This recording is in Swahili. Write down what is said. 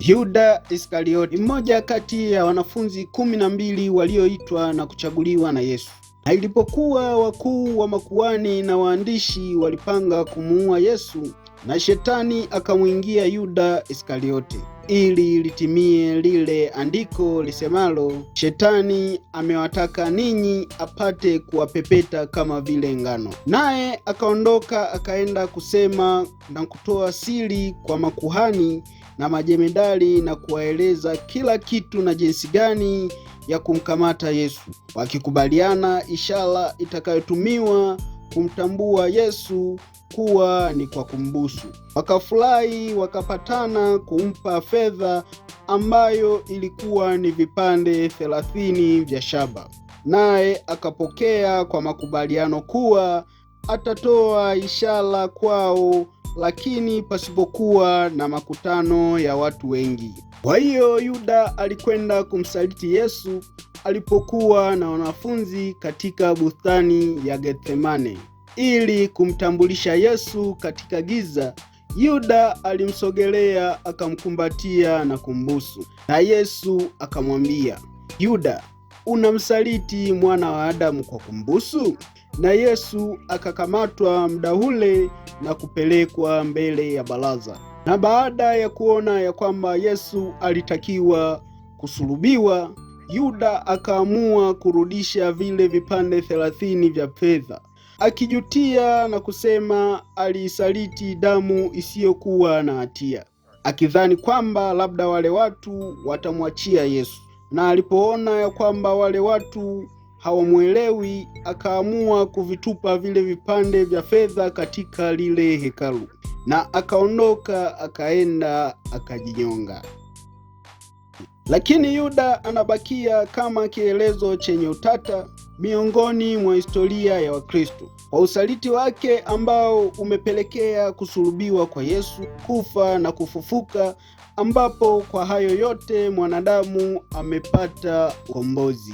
Yuda Iskarioti ni mmoja kati ya wanafunzi 12 walioitwa na kuchaguliwa na Yesu. Na ilipokuwa wakuu wa makuhani na waandishi walipanga kumuua Yesu, na shetani akamwingia Yuda Iskarioti, ili litimie lile andiko lisemalo, shetani amewataka ninyi apate kuwapepeta kama vile ngano. Naye akaondoka akaenda kusema na kutoa siri kwa makuhani na majemedari na kuwaeleza kila kitu na jinsi gani ya kumkamata Yesu, wakikubaliana ishara itakayotumiwa kumtambua Yesu kuwa ni kwa kumbusu. Wakafurahi, wakapatana kumpa fedha ambayo ilikuwa ni vipande 30 vya shaba. Naye akapokea kwa makubaliano kuwa atatoa ishara kwao, lakini pasipokuwa na makutano ya watu wengi. Kwa hiyo Yuda alikwenda kumsaliti Yesu alipokuwa na wanafunzi katika bustani ya Gethsemane. Ili kumtambulisha Yesu katika giza, Yuda alimsogelea akamkumbatia na kumbusu. Na Yesu akamwambia, Yuda, unamsaliti mwana wa Adamu kwa kumbusu? Na Yesu akakamatwa muda ule na kupelekwa mbele ya baraza. Na baada ya kuona ya kwamba Yesu alitakiwa kusulubiwa, Yuda akaamua kurudisha vile vipande 30 vya fedha, akijutia na kusema alisaliti damu isiyokuwa na hatia, akidhani kwamba labda wale watu watamwachia Yesu. Na alipoona ya kwamba wale watu hawamwelewi, akaamua kuvitupa vile vipande vya fedha katika lile hekalu, na akaondoka akaenda akajinyonga. Lakini Yuda anabakia kama kielezo chenye utata miongoni mwa historia ya Wakristo, kwa usaliti wake ambao umepelekea kusulubiwa kwa Yesu, kufa na kufufuka, ambapo kwa hayo yote mwanadamu amepata ukombozi.